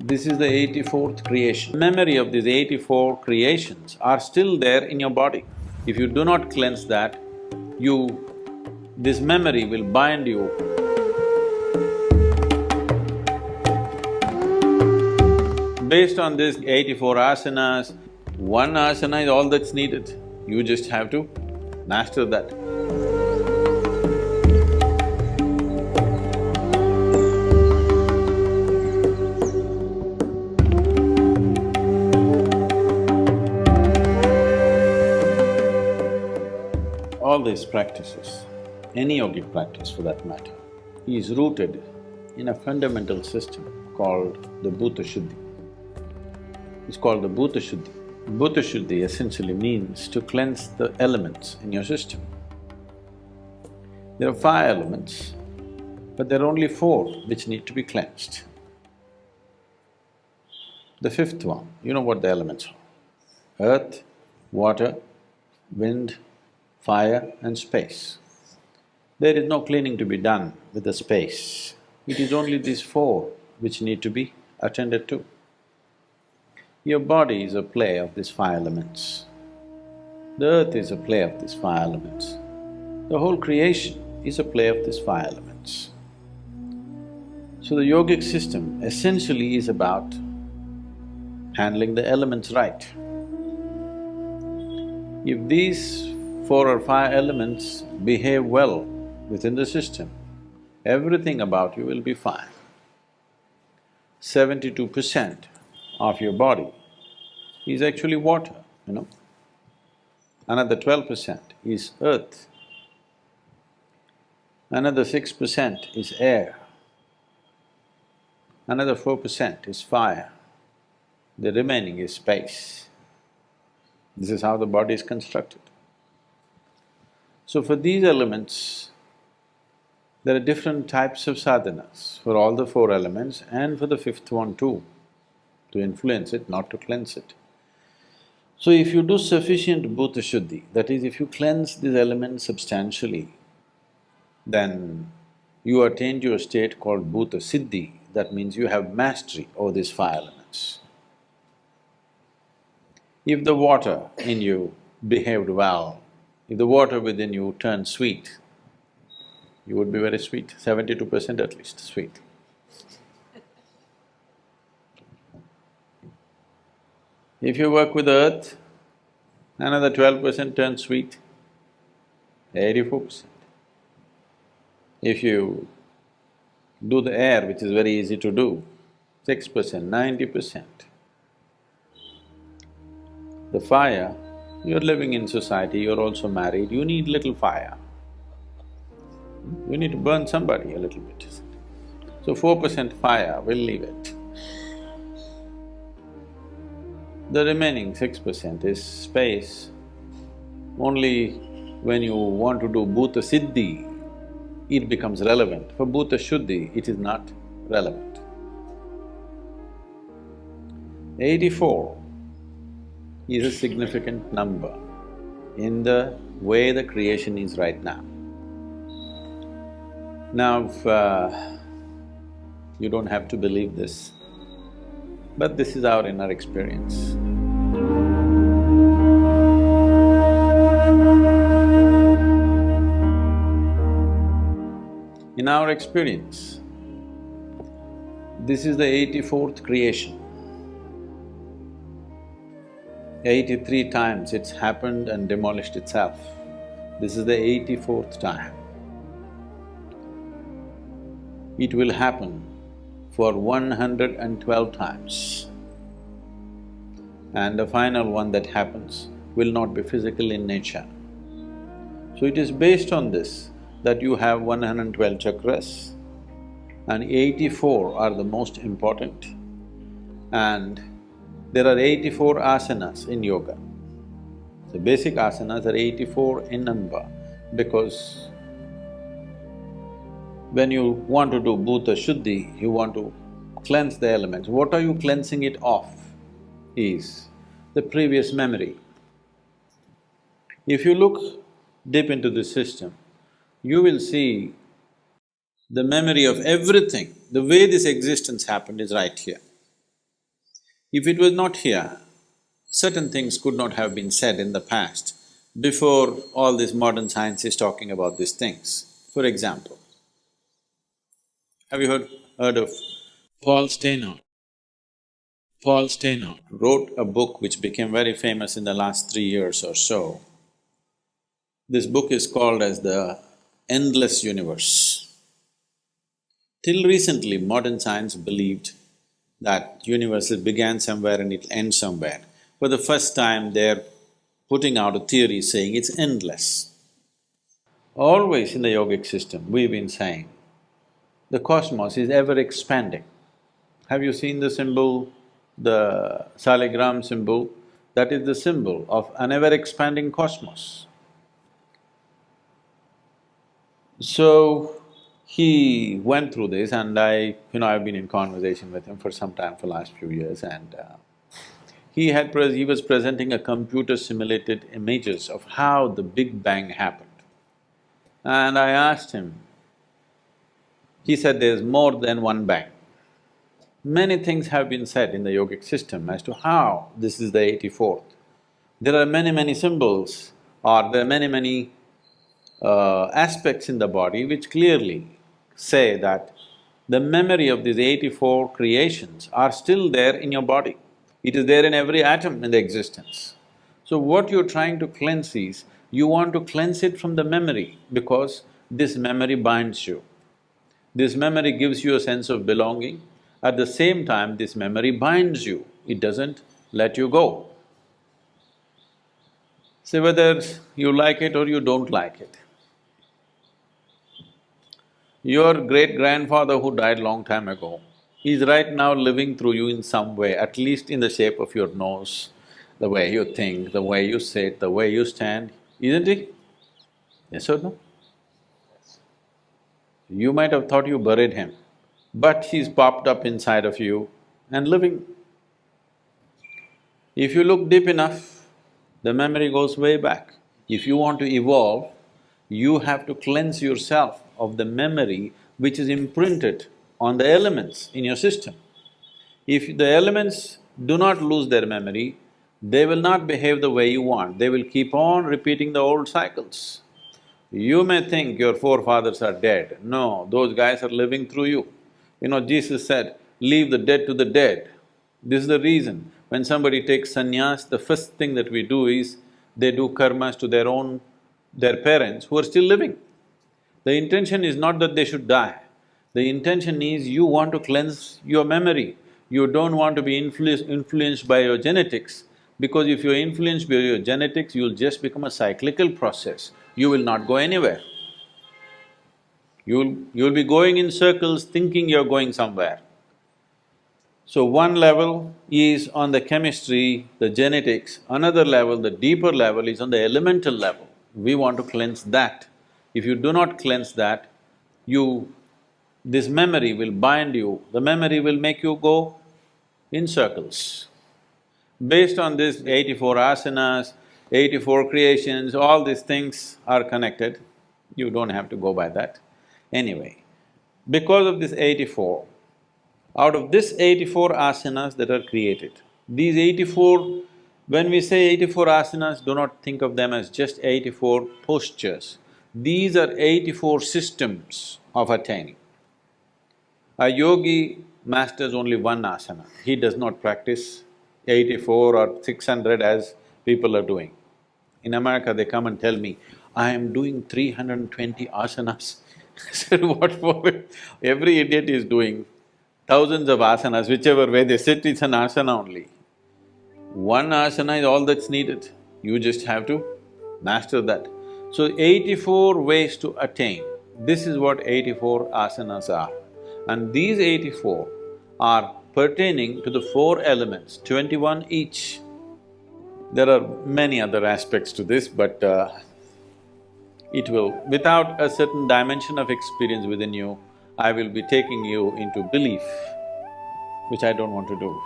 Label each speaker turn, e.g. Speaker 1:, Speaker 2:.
Speaker 1: This is the 84th creation. Memory of these 84 creations are still there in your body. If you do not cleanse that, this memory will bind you. Based on these 84 asanas, one asana is all that's needed. You just have to master that. All these practices, any yogic practice for that matter, is rooted in a fundamental system called the Bhuta Shuddhi. It's called the Bhuta Shuddhi. Bhuta Shuddhi essentially means to cleanse the elements in your system. There are 5 elements, but there are only 4 which need to be cleansed. The 5th one, you know what the elements are: earth, water, wind, fire and space. There is no cleaning to be done with the space. It is only these 4 which need to be attended to. Your body is a play of these 5 elements. The earth is a play of these 5 elements. The whole creation is a play of these 5 elements. So the yogic system essentially is about handling the elements right. If these 4 or 5 elements behave well within the system, everything about you will be fine. 72% of your body is actually water, you know. Another 12% is earth. Another 6% is air. Another 4% is fire. The remaining is space. This is how the body is constructed. So for these elements, there are different types of sadhanas for all the 4 elements and for the 5th one too, to influence it, not to cleanse it. So if you do sufficient Bhuta Shuddhi, that is, if you cleanse these elements substantially, then you attain to a state called Bhuta Siddhi, that means you have mastery over these 5 elements. If the water in you behaved well, if the water within you turned sweet, you would be very sweet, 72% at least sweet. If you work with earth, another 12% turns sweet, 84%. If you do the air, which is very easy to do, 6%, 90%. The fire, you're living in society, you're also married, you need little fire. You need to burn somebody a little bit. So 4% fire, we'll leave it. The remaining 6% is space. Only when you want to do Bhuta Siddhi, it becomes relevant. For Bhuta Shuddhi, it is not relevant. 84 is a significant number in the way the creation is right now. Now, you don't have to believe this, but this is our inner experience. In our experience, this is the 84th creation. 83 times it's happened and demolished itself. This is the 84th time. It will happen for 112 times. And the final one that happens will not be physical in nature. So it is based on this that you have 112 chakras and 84 are the most important. And there are 84 asanas in yoga. The basic asanas are 84 in number because when you want to do Bhuta Shuddhi, you want to cleanse the elements. What are you cleansing it of is the previous memory. If you look deep into this system, you will see the memory of everything. The way this existence happened is right here. If it was not here, certain things could not have been said in the past before all this modern science is talking about these things. For example, have you heard of Paul Steinhardt? Paul Steinhardt wrote a book which became very famous in the last 3 years or so. This book is called as the Endless Universe. Till recently, modern science believed that universe began somewhere and it'll end somewhere. For the first time, they're putting out a theory saying it's endless. Always in the yogic system, we've been saying, the cosmos is ever expanding. Have you seen the symbol, the saligram symbol? That is the symbol of an ever-expanding cosmos. So, he went through this and I've been in conversation with him for some time, for last few years, and he was presenting a computer-simulated images of how the Big Bang happened. And I asked him, he said there's more than one bang. Many things have been said in the yogic system as to how this is the 84th. There are many symbols or there are many aspects in the body which clearly say that the memory of these 84 creations are still there in your body. It is there in every atom in the existence. So what you're trying to cleanse is, you want to cleanse it from the memory because this memory binds you. This memory gives you a sense of belonging. At the same time, this memory binds you, it doesn't let you go. So whether you like it or you don't like it, your great-grandfather who died long time ago is right now living through you in some way, at least in the shape of your nose, the way you think, the way you sit, the way you stand, isn't he? Yes or no? You might have thought you buried him, but he's popped up inside of you and living. If you look deep enough, the memory goes way back. If you want to evolve, you have to cleanse yourself of the memory which is imprinted on the elements in your system. If the elements do not lose their memory, they will not behave the way you want, they will keep on repeating the old cycles. You may think your forefathers are dead, no, those guys are living through you. You know, Jesus said, leave the dead to the dead. This is the reason, when somebody takes sannyas, the first thing that we do is, they do karmas to their parents who are still living. The intention is not that they should die, the intention is you want to cleanse your memory. You don't want to be influenced by your genetics, because if you're influenced by your genetics, you'll just become a cyclical process, you will not go anywhere. You'll be going in circles thinking you're going somewhere. So one level is on the chemistry, the genetics, another level, the deeper level is on the elemental level. We want to cleanse that. If you do not cleanse that, this memory will bind you, the memory will make you go in circles. Based on this 84 asanas, 84 creations, all these things are connected, you don't have to go by that. Anyway, because of this 84, out of this 84 asanas that are created, these 84… when we say 84 asanas, do not think of them as just 84 postures. These are 84 systems of attaining. A yogi masters only one asana, he does not practice 84 or 600 as people are doing. In America, they come and tell me, I am doing 320 asanas. I said, what for? Every idiot is doing thousands of asanas, whichever way they sit, it's an asana only. One asana is all that's needed, you just have to master that. So 84 ways to attain, this is what 84 asanas are. And these 84 are pertaining to the 4 elements, 21 each. There are many other aspects to this, but it will… without a certain dimension of experience within you, I will be taking you into belief, which I don't want to do.